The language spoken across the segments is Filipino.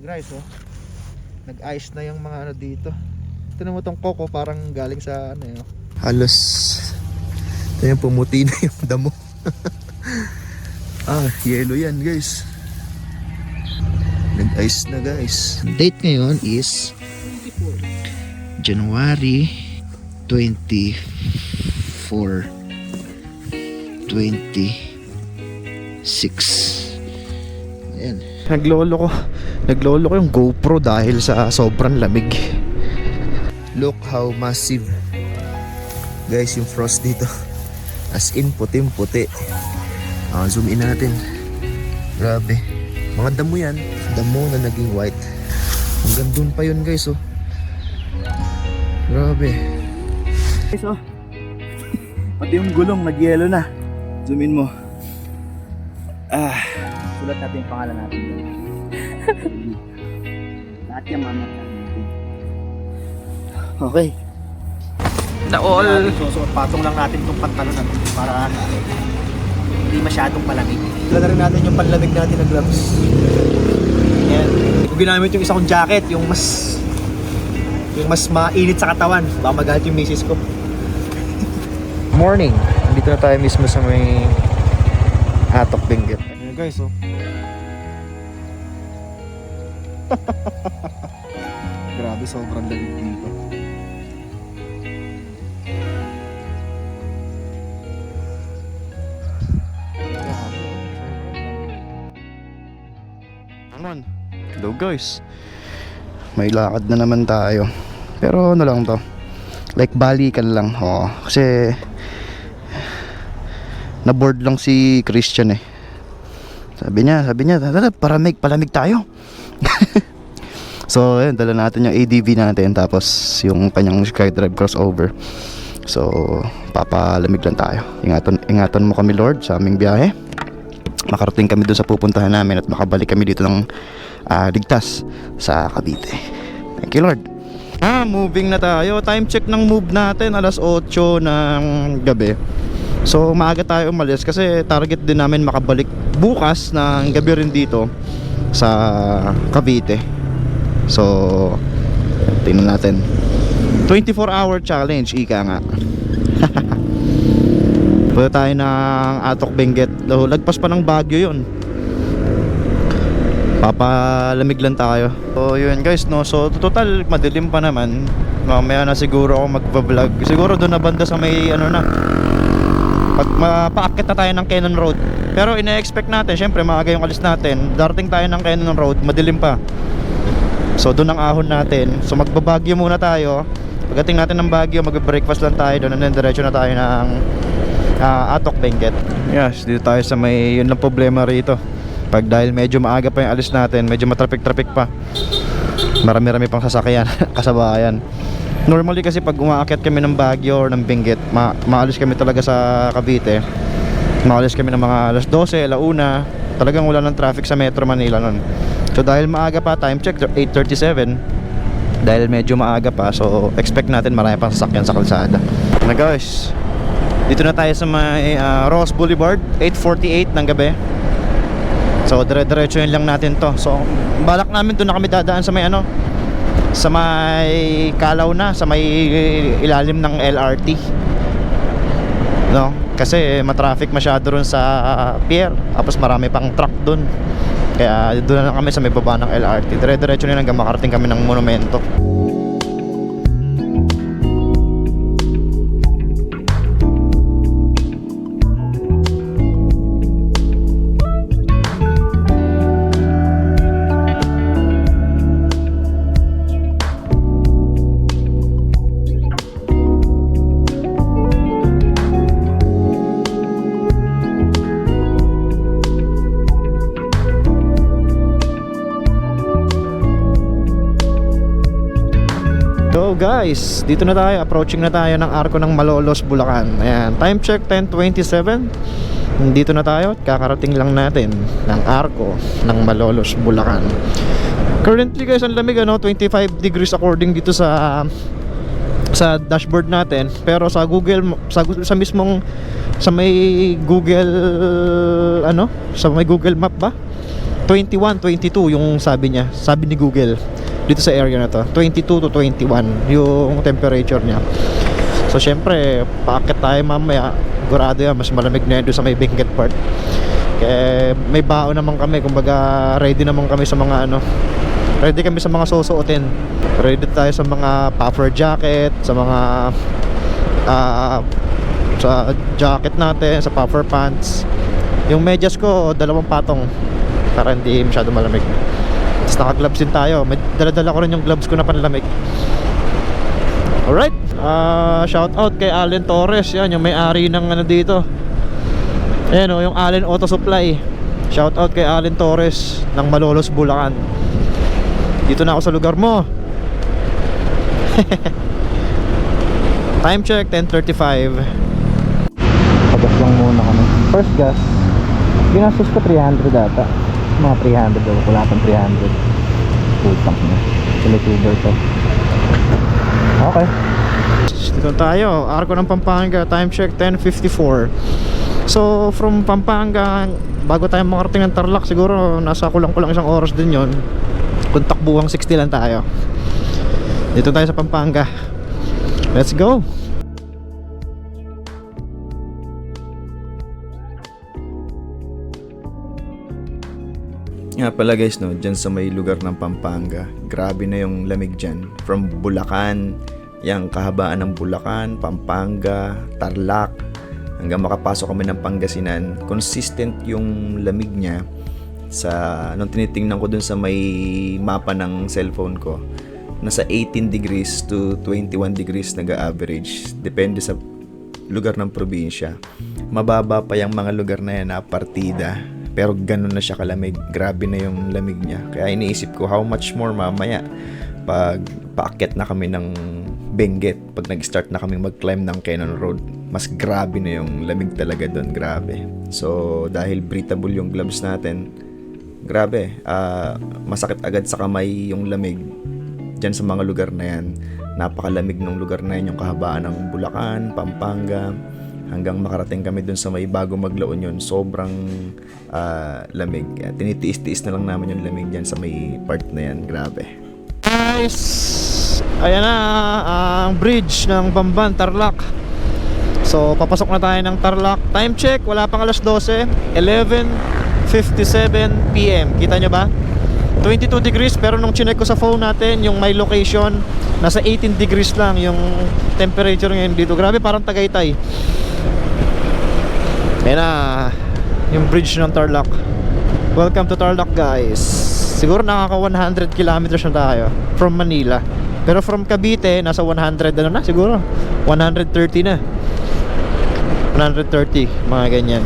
guys, oh. Nag-ice na yung mga ano dito. Ito naman tong coco, parang galing sa ano yun. Halos ito yung pumuti na yung damo. Yellow yan guys. Nag-ice na guys. Date ngayon is January 24 26. Ayan. Naglolo ko yung GoPro dahil sa sobrang lamig. Look how massive guys yung frost dito. As in puting puti. Zoom in natin. Grabe. Mga damo yan. Damo na naging white. Hanggang dun pa yun guys, oh. Grabe. Guys, oh. Pati yung gulong nag-yellow na. Zoom in mo. Sulat natin yung pangalan natin. Lahat yan mamaya. Okay. Na all. So, patong lang natin itong pantalon natin para hindi masyadong malamig. Lala rin natin yung panlamig natin na gloves. Yan. Kung ginamit yung isa kong jacket, yung mas mainit sa katawan. Baka magalit yung misis ko. Morning. Andito na tayo mismo sa may Atok Benguet. Ayan guys, oh. Grabe, sobrang lamig dito. Anon. Hello guys. May lakad na naman tayo. Pero ano lang to, like balikan lang. Kasi na-board lang si Christian eh. Sabi niya, palamig tayo. So ayun, dala natin yung ADV natin, tapos yung kanyang SkyDrive crossover. So papalamig lang tayo. Ingatan mo kami Lord sa aming biyahe. Makarating kami doon sa pupuntahan namin at makabalik kami dito ng ligtas sa Cavite. Thank you Lord. Moving na tayo. Time check ng move natin, alas 8 ng gabi. So maaga tayo umalis kasi target din namin makabalik bukas ng gabi rin dito sa Cavite. So tingnan natin. 24-hour challenge, ika nga. Punta tayo ng Atok Benguet. Lagpas pa ng Baguio yun. Papalamig lang tayo. So yun guys, no. So total madilim pa naman. Mamaya na siguro ako magpa-vlog. Siguro doon na banda sa may ano na, pag mapaakit na tayo ng Cannon Road. Pero ina-expect natin, syempre maaga yung alis natin. Darating tayo ng Cannon Road, madilim pa. So doon ang ahon natin. So magbabagyo muna tayo. Pagdating natin ng Baguio, magbe-breakfast lang tayo doon, and then diretso na tayo ng Atok Benguet. Yes, dito tayo sa may, yun lang problema rito. Pag dahil medyo maaga pa yung alis natin, medyo matraffic-traffic pa. Marami-rami pang sasakyan, kasabayan. Normally kasi pag umaakyat kami ng Baguio or ng Benguet, maalis kami talaga sa Cavite. Maalis kami ng mga alas 12, alauna. Talagang wala ng traffic sa Metro Manila nun. So dahil maaga pa, time check 8:37. Dahil medyo maaga pa, so expect natin marami pang sasakyan sa kalsada. Na guys, dito na tayo sa may Ross Boulevard, 8:48 ng gabi. So dire-diretso yun lang natin to. So balak namin doon na kami dadaan sa may ano, sa may Kalaw na, sa may ilalim ng LRT, no? Kasi matraffic masyado ron sa pier. Tapos marami pang truck doon. Kaya doon na lang kami sa may baba ng LRT. Dire-diretso na hanggang makarating kami ng monumento. So guys, dito na tayo, approaching na tayo ng arko ng Malolos, Bulacan. Ayan, time check 10:27. Dito na tayo, kakarating lang natin ng arko ng Malolos, Bulacan. Currently guys, ang lamig, ano, 25 degrees according dito sa dashboard natin. Pero sa Google, sa mismong, sa may Google, ano, sa may Google Map ba, 21, 22 yung sabi niya, sabi ni Google dito sa area na to, 22 to 21 yung temperature niya. So syempre paakit tayo mamaya, sigurado yan mas malamig na yun doon sa may Benguet part. Kaya may baon naman kami, kumbaga ready naman kami sa mga ano, ready kami sa mga susuotin, ready tayo sa mga puffer jacket, sa mga sa jacket natin, sa puffer pants. Yung medyas ko 2 patong para hindi masyado malamig. Tapos naka-gloves din tayo. May dala-dala ko rin yung gloves ko na panlamig. Alright, shout out kay Allen Torres. Yan, yung may-ari ng ano dito. Ayan o, yung Allen Auto Supply. Shout out kay Allen Torres ng Malolos, Bulacan. Dito na ako sa lugar mo. Time check, 10:35. Pagas lang muna kami. First gas, ginastos ko 300 data. Mga 300 daw, wala pang 300. Putang na, tuloy-tuber to. Okay, dito tayo, Arco ng Pampanga. Time check, 10:54. So from Pampanga, bago tayo makarating ng Tarlac, siguro nasa kulang-kulang 1 oras din yon. Kung takbuhang 60 lang tayo. Dito tayo sa Pampanga. Let's go. Nga pala guys, no, dyan sa may lugar ng Pampanga, grabe na yung lamig dyan. From Bulacan, yung kahabaan ng Bulacan, Pampanga, Tarlac, hanggang makapasok kami ng Pangasinan, consistent yung lamig niya. Sa nung tinitingnan ko dun sa may mapa ng cellphone ko, nasa 18 degrees to 21 degrees nag-average, depende sa lugar ng probinsya. Mababa pa yung mga lugar na yan na partida, pero ganun na siya kalamig. Grabe na yung lamig niya. Kaya iniisip ko how much more mamaya pag paakyat na kami ng Benguet, pag nag-start na kami mag-climb ng Cannon Road, mas grabe na yung lamig talaga doon. Grabe. So dahil breathable yung gloves natin, grabe, masakit agad sa kamay yung lamig dyan sa mga lugar na yan. Napakalamig ng lugar na yan, yung kahabaan ng Bulacan, Pampanga, hanggang makarating kami dun sa may bago Maglaon yun. Sobrang lamig. Tinitiis-tiis na lang namin yung lamig dyan sa may part na yan. Grabe. Guys, ayan na ang bridge ng Bamban, Tarlac. So papasok na tayo ng Tarlac. Time check, wala pang alas 12, 11:57 PM. Kita nyo ba? 22 degrees, pero nung chinek ko sa phone natin, yung my location, nasa 18 degrees lang yung temperature ngayon dito. Grabe, parang Tagaytay. Ayan na yung bridge ng Tarlac. Welcome to Tarlac guys. Siguro nakaka 100 kilometers na tayo from Manila. Pero from Cavite, nasa 100 ano na siguro, 130 na, 130, mga ganyan.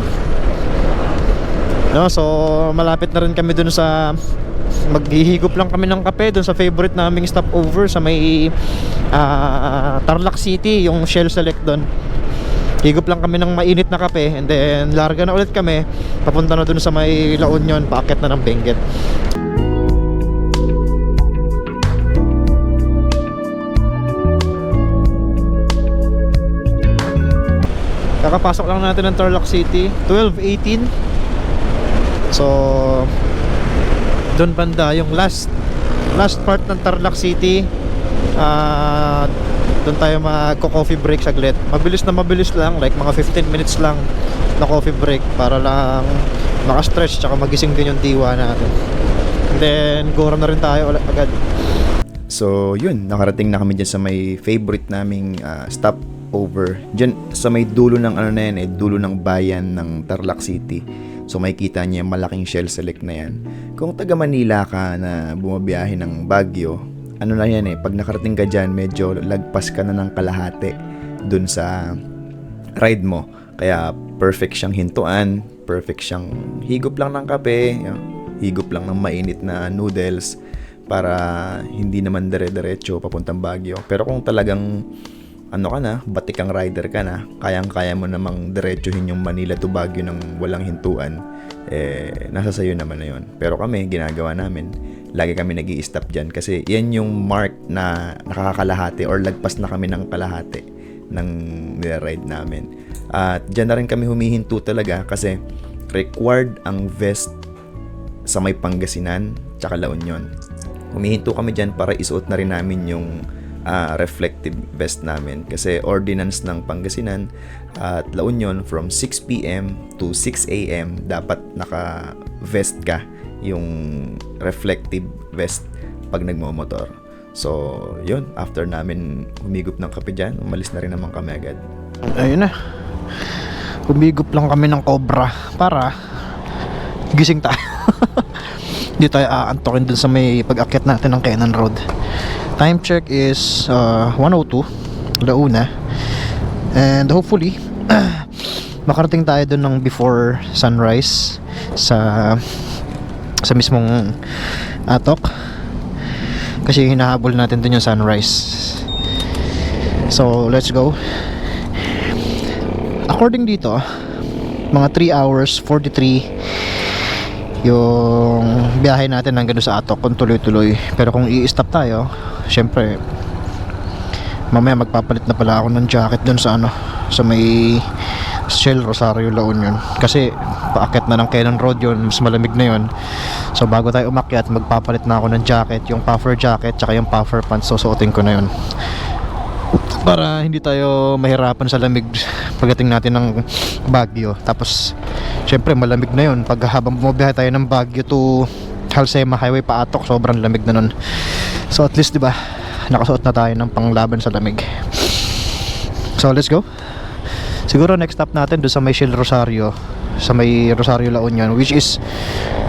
No, so malapit na rin kami dun sa, maghihigop lang kami ng kape dun sa favorite naming stopover sa may Tarlac City, yung Shell Select dun. Higop lang kami ng mainit na kape, and then larga na ulit kami papunta na dun sa may La Union, paakyat na ng Benguet. Kakapasok lang natin ng Tarlac City, 12:18. So doon banda yung last part ng Tarlac City. Doon tayo magko-coffee break saglit. Mabilis lang, like mga 15 minutes lang na coffee break para lang maka-stretch tsaka magising din yung diwa natin. And then gora na rin tayo agad. So yun, nakarating na kami dyan sa may favorite naming stopover. Dyan sa may dulo ng ano na yan, dulo ng bayan ng Tarlac City. So makikita niya yung malaking Shell Select na yan. Kung taga Manila ka na bumabiyahe ng Baguio, ano na yan pag nakarating ka dyan, medyo lagpas ka na ng kalahati dun sa ride mo. Kaya perfect siyang hintuan, perfect siyang higop lang ng kape, higop lang ng mainit na noodles para hindi naman dire-diretso papuntang Baguio. Pero kung talagang ano ka na, batikang rider ka na, kayang-kaya mo namang diretsuhin yung Manila to Baguio ng walang hintuan, nasa sayo naman na yun. Pero kami, ginagawa namin, lagi kami nag-i-stop dyan kasi yan yung mark na nakakalahati or lagpas na kami ng kalahati ng nire-ride namin. At dyan na rin kami humihinto talaga kasi required ang vest sa may Pangasinan tsaka La Union. Humihinto kami dyan para isuot na rin namin yung reflective vest namin kasi ordinance ng Pangasinan at La Union from 6 PM to 6 AM dapat naka-vest ka, yung reflective vest pag nagmamotor. So yun, after namin humigop ng kape dyan, umalis na rin naman kami agad. Ayun na, humigop lang kami ng Cobra para gising tayo. Hindi tayo aantokin dun sa may pag-akyat natin ng Kenan Road. Time check is 1:02 Launa, and hopefully makarating tayo dun ng before sunrise sa mismong Atok, kasi hinahabol natin dun yung sunrise. So let's go. According dito, mga 3 hours 43 yung biyahe natin hanggang sa Atok kung tuloy-tuloy. Pero kung i-stop tayo, syempre mamaya magpapalit na pala ako ng jacket dun sa sa may Shell Rosario La Union, kasi paakyat na ng Kenan Road yun, mas malamig na yun. So bago tayo umakyat, magpapalit na ako ng jacket, yung puffer jacket tsaka yung puffer pants, susuotin ko na yun para hindi tayo mahirapan sa lamig pagdating natin ng Baguio. Tapos syempre malamig na yun pag habang bumabiyahe tayo ng Baguio to Halsema Highway pa Atok, sobrang lamig na nun. So at least diba, nakasuot na tayo ng panglaban sa lamig. So let's go. Siguro next stop natin doon sa may Shell Rosario, sa may Rosario La Union, which is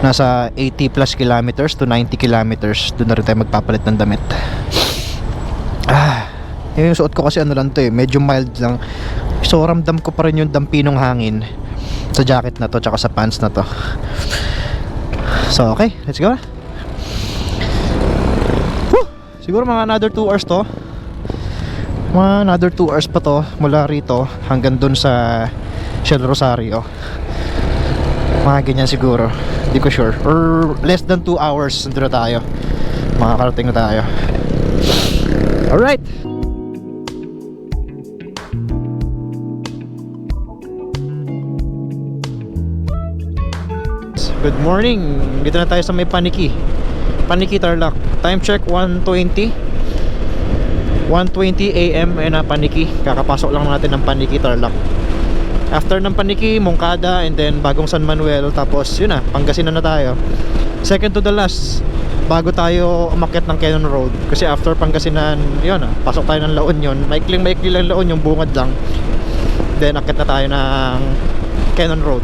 nasa 80 plus kilometers to 90 kilometers. Doon na rin tayo magpapalit ng damit. Yung suot ko kasi lang to medyo mild lang. So ramdam ko pa rin yung dampi ng hangin sa jacket na to tsaka sa pants na to. So okay, let's go. Woo! Siguro mga another 2 hours to. Mga another 2 hours pa to mula rito hanggang dun sa Shell Rosario. Mga ganyan siguro, hindi ko sure. Or less than 2 hours nandun na tayo, makakarating na tayo. Alright. Good morning. Dito na tayo sa may Paniki Tarlac. Time check 1:20 AM na Paniki. Kakapasok lang natin ng Paniki Tarlac. After ng Paniki, Moncada, and then bagong San Manuel. Tapos yun na, Pangasinan na tayo. Second to the last bago tayo umakyat ng Kenan Road. Kasi after Pangasinan, yun na, pasok tayo ng La Union. Maikli lang La Union, bungad lang. Then akyat na tayo ng Kenan Road.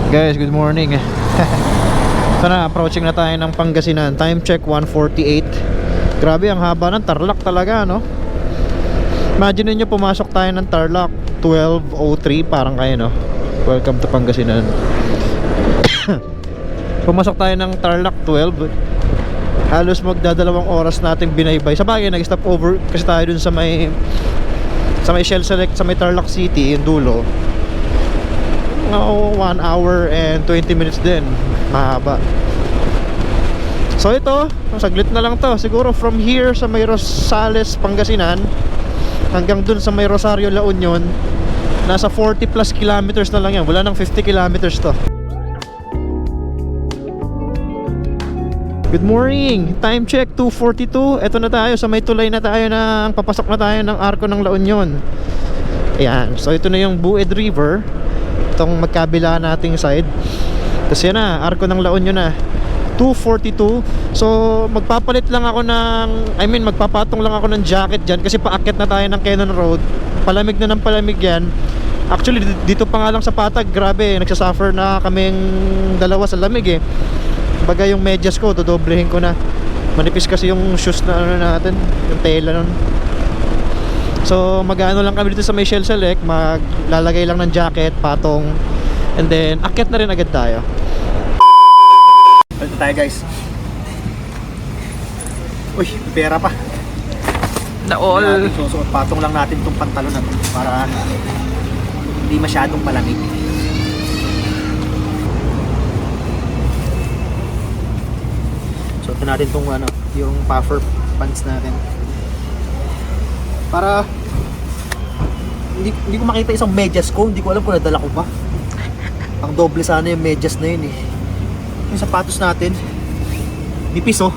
Guys, good morning. So na, approaching na tayo ng Pangasinan. Time check 1:48. Grabe, ang haba ng Tarlac talaga, no? Imagine niyo pumasok tayo ng Tarlac 12:03, parang kayo, no? Welcome to Pangasinan. Pumasok tayo ng Tarlac 12. Halos magdadalawang oras nating binaybay. Sabagay, nag-stop over kasi tayo dun sa may Shell Select, sa may Tarlac City, yung dulo. 1 hour and 20 minutes din. Mahaba. So ito, saglit na lang to. Siguro from here sa may Rosales, Pangasinan hanggang dun sa may Rosario La Union, nasa 40 plus kilometers na lang yan. Wala nang 50 kilometers to. Good morning. Time check 2:42. Ito na tayo sa may tulay na tayo, ng papasok na tayo ng Arco ng La Union. Ayan. So ito na yung Bued River, itong magkabila nating side. Kasi yan na, Arco ng La Union na. 2:42. So magpapalit lang ako magpapatong lang ako ng jacket dyan kasi paakyat na tayo ng Kenan Road. Palamig na ng palamig yan. Actually dito pa nga lang sa Patag, grabe, nagsasuffer na kaming dalawa sa lamig eh. Baga yung medyas ko, dodoblehin ko na. Manipis kasi yung shoes na natin, yung tela nun. So mag-ano lang kami dito sa may Shell Select, maglalagay lang ng jacket, patong, and then akyat na rin agad tayo. Ito tayo, guys. Uy, may pera pa. Naol. So, patong lang natin itong pantalon na to para hindi masyadong malamig. So ito natin itong yung puffer pants natin. Para hindi ko makita isang medyas ko. Hindi ko alam kung nadala ko pa. Ang doble sana yung medyas na yun eh. Yung sapatos natin, nipis oh.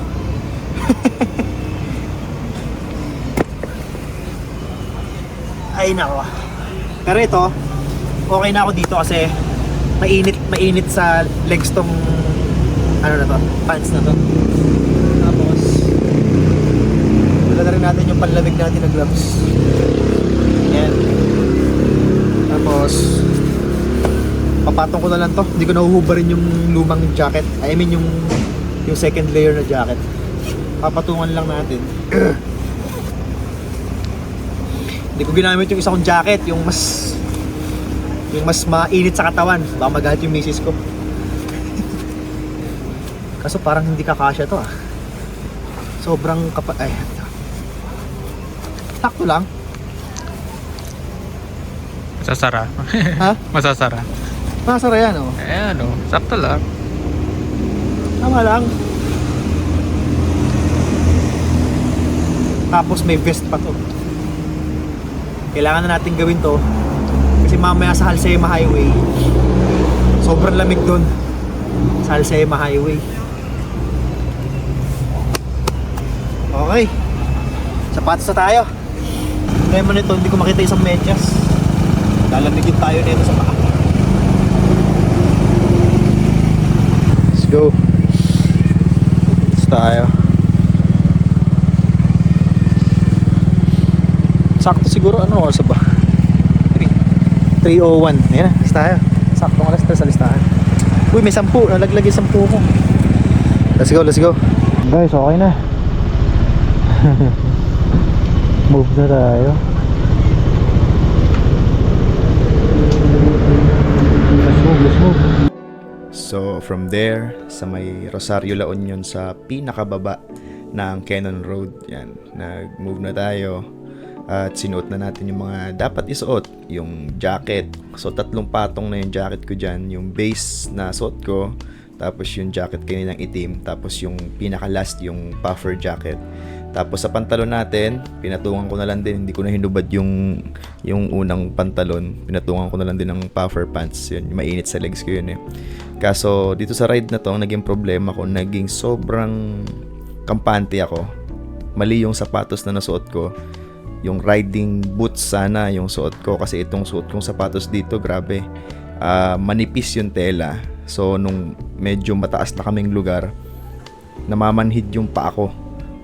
Ay nako. Pero ito, okay na ako dito kasi mainit sa legs tong ano na to, pants na to. Tapos dala na rin natin yung panlamig natin na gloves. Yan. Tapos papatong ko na lang to. Hindi ko nahuhubarin yung lumang jacket. I mean yung second layer na jacket. Papatungan lang natin. Hindi ko ginamit yung isa kong jacket, yung mas mainit sa katawan. Baka magalit yung misis ko. Kaso parang hindi kakasya to ah. Sobrang ay. Sakto lang. Masasara. Ha? Masasara. Masara yan oh. Eh ano, sakto lang. Tama lang. Tapos may vest pa to. Kailangan na natin gawin to kasi mamaya sa Halsema Highway sobrang lamig dun sa Halsema Highway. Okay, sapatos na tayo. Kaya mo nito, hindi ko makita isang medyas. Lalamigin tayo nito sa paa. Let's go. Let's tayo. Sakto siguro, ano oras ba? 3:01. Ayan, alis tayo. Sakto alas 3 sa listahan. Uy, may 10. Nalaglag yung 10 ko. Let's go, let's go. Guys, okay na. Move na tayo. Let's move. So from there, sa may Rosario La Union sa pinakababa ng Cannon Road, yan, nag-move na tayo. At sinuot na natin yung mga dapat isuot, yung jacket. So 3 patong na yung jacket ko dyan. Yung base na suot ko, tapos yung jacket kaninang itim, tapos yung pinaka last yung puffer jacket. Tapos sa pantalon natin, pinatungan ko na lang din, hindi ko na hinubad yung unang pantalon. Pinatungan ko na lang din ng puffer pants. Yun, mainit sa legs ko yun eh. Kaso dito sa ride na to, naging problema ko, naging sobrang kampante ako. Mali yung sapatos na nasuot ko. Yung riding boots sana yung suot ko, kasi itong suot kong sapatos dito, grabe, manipis yung tela. So nung medyo mataas na kaming lugar, namamanhid yung paa ko.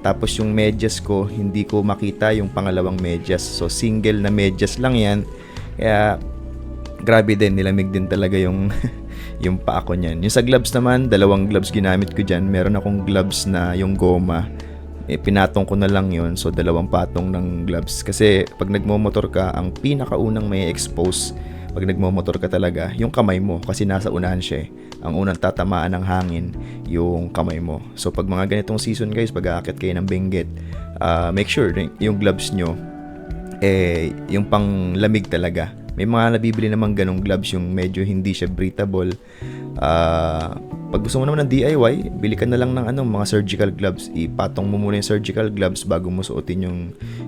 Tapos yung medyas ko, hindi ko makita yung pangalawang medyas. So single na medyas lang yan. Kaya grabe din, nilamig din talaga yung yung paa ko niyan. Yung sa gloves naman, 2 gloves ginamit ko dyan. Meron akong gloves na yung goma, pinatong ko na lang yun. So 2 patong ng gloves. Kasi pag nagmomotor ka, ang pinakaunang may expose pag nagmomotor ka talaga, yung kamay mo. Kasi nasa unahan siya eh. Ang unang tatamaan ng hangin, yung kamay mo. So pag mga ganitong season guys, pag aakyat kayo ng Benguet, make sure yung gloves nyo, yung pang lamig talaga. May mga nabibili namang ganong gloves, yung medyo hindi siya breathable. Pag gusto mo naman ng DIY, bili ka na lang ng mga surgical gloves. Ipatong mo muna yung surgical gloves bago mo suotin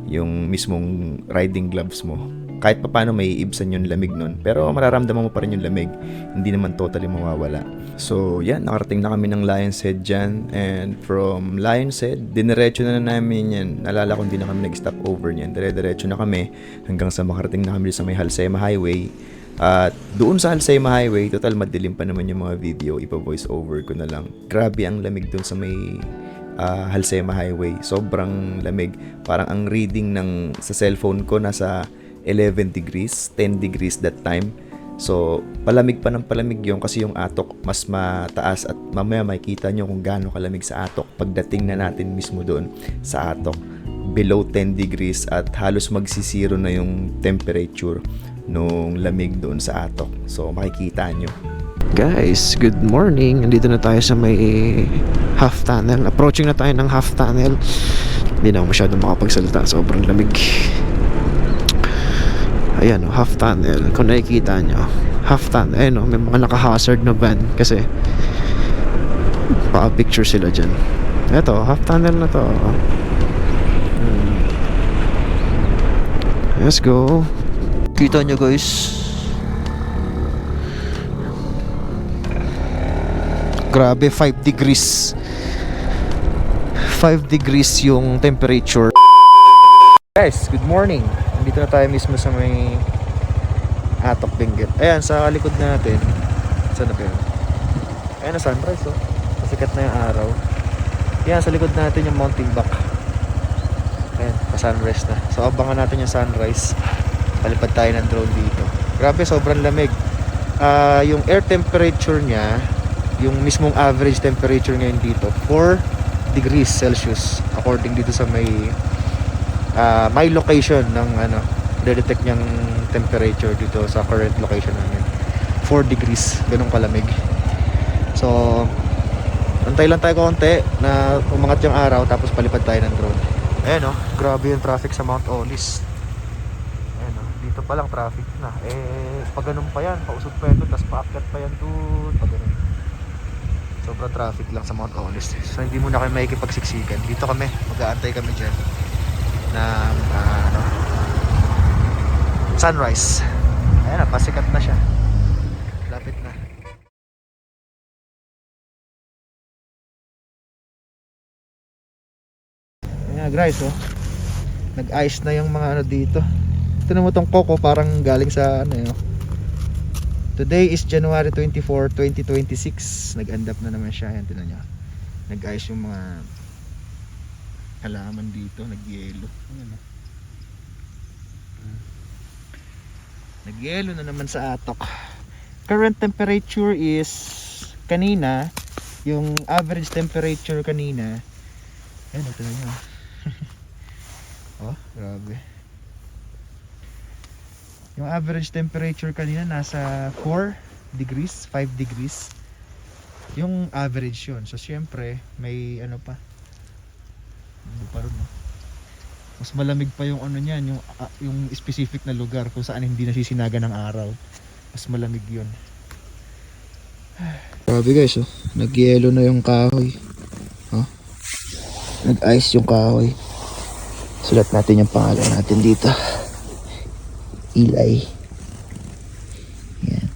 yung mismong riding gloves mo. Kahit pa paano may iibsan yung lamig nun, pero mararamdaman mo pa rin yung lamig, hindi naman totally mawawala. So yan, nakarating na kami ng Lion's Head dyan, and from Lion's Head, diniretso na namin yan. Nalala ko, hindi na kami nag-stop over niyan, dire-diretso na kami hanggang sa makarating na kami sa may Halsema Highway. At doon sa Halsema Highway, total madilim pa naman yung mga video, ipa-voice over ko na lang. Grabe ang lamig doon sa may Halsema Highway, sobrang lamig. Parang ang reading sa cellphone ko nasa 11 degrees, 10 degrees that time. So, palamig pa ng palamig yun kasi yung atok mas mataas, at mamaya makikita nyo kung gaano kalamig sa atok pagdating na natin mismo doon sa atok. Below 10 degrees at halos magsisiro na yung temperature nung lamig doon sa atok. So, makikita nyo. Guys, good morning. Nandito na tayo sa may half tunnel. Approaching na tayo ng half tunnel. Hindi na ako masyadong makapagsalita. Sobrang lamig. Ayan o, half tunnel. Kung nakikita nyo, half tunnel. Ayan o, may mga naka-hazard na van kasi paka-picture sila dyan. Ito, half tunnel na to. Let's go. Kita nyo guys. Grabe, 5 degrees. 5 degrees yung temperature. Guys, good morning. Nandito na tayo mismo sa may Atok Benguet. Ayan, sa likod natin. Saan na ba yun? Ayan na sunrise, oh. Pasikat na yung araw. Yan, sa likod natin yung Mount Timbak. Ayan, pa-sunrise na. So, abangan natin yung sunrise. Palipad tayo ng drone dito. Grabe, sobrang lamig. Yung air temperature niya, yung mismong average temperature ngayon dito, 4 degrees Celsius. According dito sa may my location ng detect niyang temperature dito sa current location namin. 4 degrees, ganun kalamig. So, antay lang tayo konti na umangat yung araw tapos palipad tayo ng drone. Ayan, oh, grabe yung traffic sa Mount Olis. Ayan, oh, dito pa lang traffic na. Pag ganun pa yan, pausog pa yan doon, tapos paakyat pa yan doon, pag ganun. Sobrang traffic lang sa Mount Olis. So, hindi muna kami makikipagsiksikan. Dito kami, mag-aantay kami dyan ng sunrise. Ayan, pasikat na siya. Lapit na. Ayan guys, oh. Nag-ice na yung mga dito. Tignan mo tong coco, parang galing sa Today is January 24, 2026. Nag-end up na naman siya. Ayan, tignan nyo. Nag-ice yung mga halaman dito. Nag-yelo. Ayan, oh. Nag-yelo na naman sa Atok. Current temperature is kanina, yung average temperature kanina. Ayan, ito na nyo. Oh, grabe. Yung average temperature kanina nasa 4 degrees, 5 degrees. Yung average yun. So, syempre, may pa. Ano pa rin, no? Mas malamig pa yung niyan, yung specific na lugar kung saan hindi nasisinaga ng araw. Mas malamig yun. Grabe guys, oh. Nag-yelo na yung kahoy. Oh. Nag-ice yung kahoy. Sulat natin yung pangalan natin dito. Eli. Yan.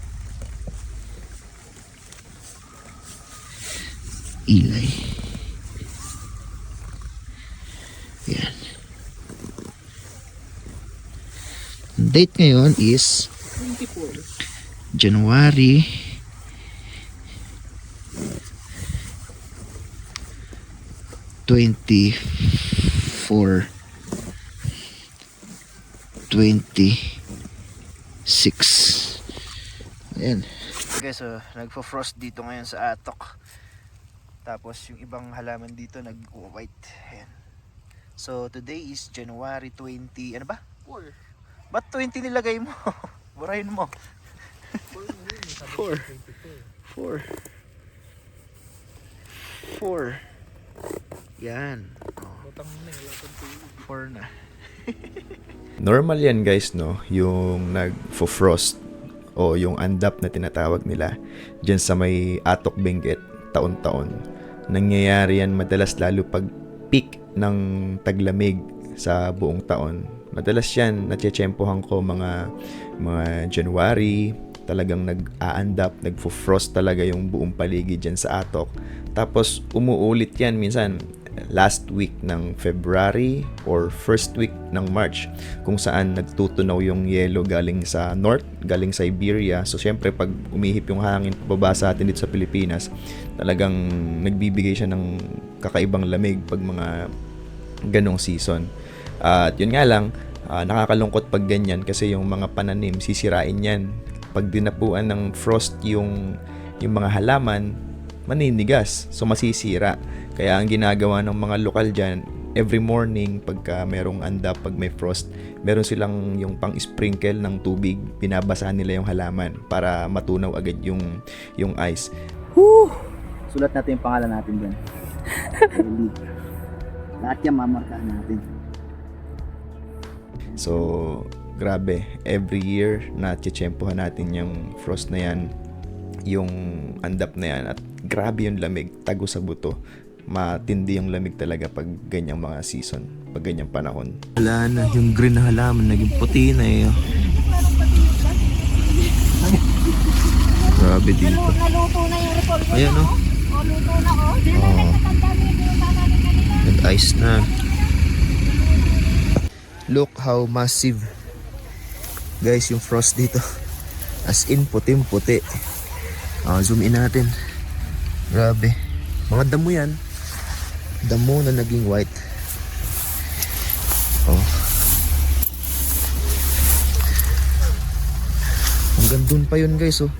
Eli. Yan. Ang date ngayon is 24 January 24 26. Ayan. Guys, nagfo-frost dito ngayon sa Atok. Tapos yung ibang halaman dito nag-white. Ayan. So today is January 20. Ano ba? 4. Ba't 20 nilagay mo? Burahin mo. 4. 4. Yan. 4 na. Normal yan guys, no? Yung nagfo-frost o yung andap na tinatawag nila dyan sa may Atok Benguet taon-taon. Nangyayari yan madalas lalo pag peak ng taglamig sa buong taon. Madalas yan, natsyempohan ko mga January, talagang nag-aandap, nagfo-frost talaga yung buong paligid dyan sa Atok. Tapos umuulit yan minsan last week ng February or first week ng March, kung saan nagtutunaw yung yelo galing sa north, galing Siberia. So syempre pag umihip yung hangin pababa sa atin dito sa Pilipinas, talagang nagbibigay siya ng kakaibang lamig pag mga ganong season. At yun nga lang, nakakalungkot pag ganyan kasi yung mga pananim sisirain yan. Pag dinapuan ng frost yung mga halaman, maninigas, so masisira. Kaya ang ginagawa ng mga lokal dyan, every morning pagka merong andap, pag may frost, meron silang yung pang-sprinkle ng tubig, binabasahan nila yung halaman para matunaw agad yung ice. Whew! Sulat natin yung pangalan natin dyan. Lahat yan mamarkahan natin. So, grabe, every year na tiyempohan natin yung frost na yan, yung andap na yan, at grabe yung lamig, tago sa buto. matindi yung lamig talaga pag ganyang mga season, pag ganyang panahon. Wala na, yung green na halaman naging puti na eh. Grabe dito. Naluto na yung repolyo. Ayan oh. Luto na oh. Nag-ice na. Look how massive. Guys, yung frost dito. As in, puting-puti. Zoom in natin. Grabe. Mga damo yan. Damo na naging white. Oh. Hanggang dun pa yun guys oh.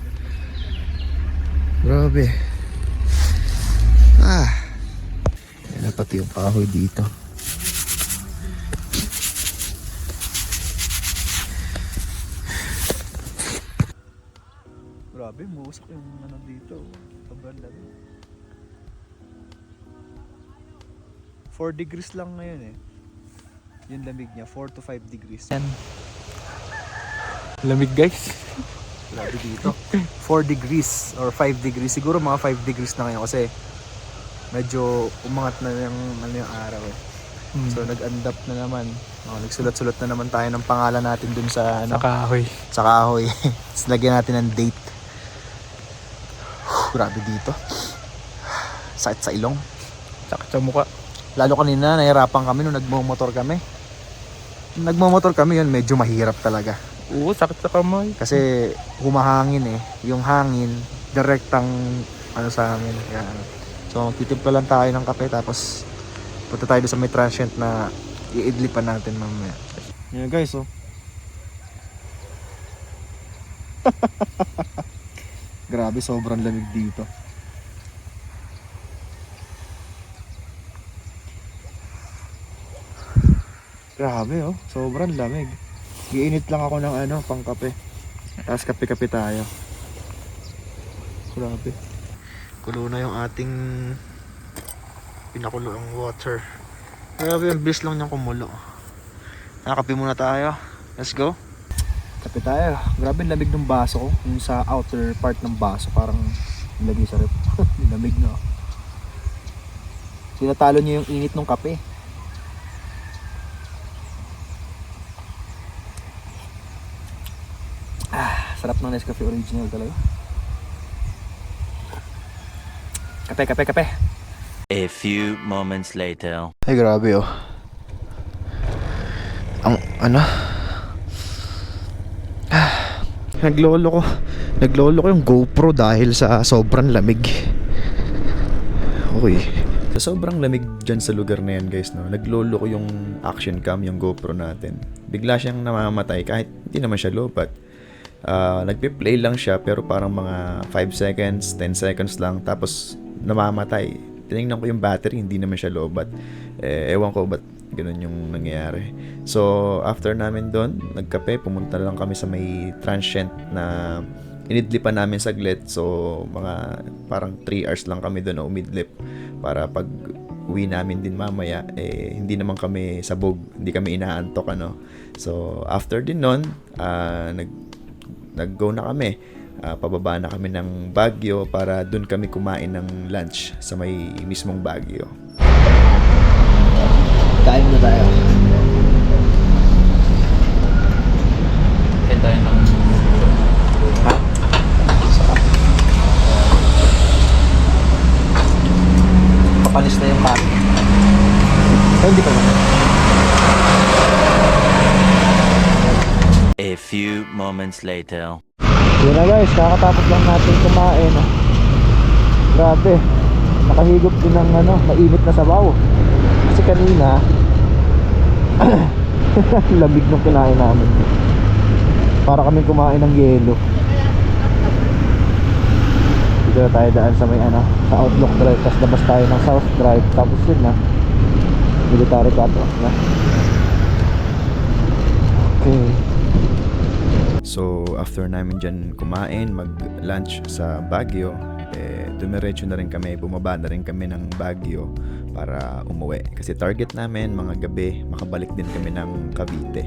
Grabe. Yan na pati yung kahoy dito. Grabe, muusok yung ano dito. Sobrang lamig. 4 degrees lang ngayon eh. Yung lamig niya, 4 to 5 degrees. Lamig guys. Grabe dito. 4 degrees or 5 degrees. Siguro mga 5 degrees na ngayon kasi medyo umangat na yung araw eh. So nag-adapt na naman. Nagsulat-sulat na naman tayo ng pangalan natin dun sa Sa kahoy. sa kahoy. Tapos lagyan natin ng date. Grabe dito. Sakit sa ilong. Sakit sa mukha. Lalo kanina nahirapan kami nung nagmo-motor kami. Nung nagmo-motor kami yun, medyo mahirap talaga. Oo, sakit sa kamay. Kasi humahangin eh. Yung hangin, direktang ano sa amin. Kaya, so magtitimpla lang tayo ng kape tapos punta tayo sa may transient na iidlipan natin mamaya. Yan guys oh. Grabe, sobrang lamig dito. Grabe oh, sobrang lamig. Iinit lang ako ng ano, pang kape. Tapos kape-kape tayo. Grabe. Kulo na yung ating pinakulo ang water. Grabe, yung bilis lang niyang kumulo. Nakakape muna tayo. Let's go. Kape tayo. Grabe ang lamig ng baso ko. Yung sa outer part ng baso, parang nilagay sa rep. Lamig na. Tinatalo niya yung init ng kape. Sarap ng Nescafe original talaga. Kape, kape, kape. A few moments later. Ay, grabe oh. Ang ano? Naglolo ko yung GoPro dahil sa sobrang lamig. Okay. Sa sobrang lamig dyan sa lugar na yan guys, no, naglolo ko yung action cam, yung GoPro natin. Bigla siyang namamatay kahit hindi naman siya lobat. Nagpe-play lang siya pero parang mga 5 seconds, 10 seconds lang tapos namamatay. Tinignan ko yung battery, hindi naman siya lobat. Ewan ko ba't ganun yung nangyayari. So after namin doon, nagkape, pumunta lang kami sa may transient na inidlipan namin saglit. So mga parang 3 hours lang kami doon na umidlip para pag uwi namin din mamaya, hindi naman kami sabog, hindi kami inaantok ano. So after din nun, nag-go na kami. Pababa na kami ng Baguio para dun kami kumain ng lunch sa may mismong Baguio. Kain na tayo. Kain tayo ng... Papanis na yung kape. Hindi pa naman. A few moments later. Yun na guys, kakatapos lang natin kumain. Grabe, nakahigop din ng ano, mainit na sabaw. Kasi kanina lamig nung kinain namin. Para kami kumain ng yelo. Dito na tayo daan sa may ano, sa Outlook Drive. Tapos labas tayo ng South Drive. Tapos yun na, military cut-off na. Okay. So after namin dyan kumain, mag-lunch sa Baguio, dumiretso na rin kami, bumaba na rin kami ng Baguio para umuwi. Kasi target namin mga gabi, makabalik din kami ng Cavite.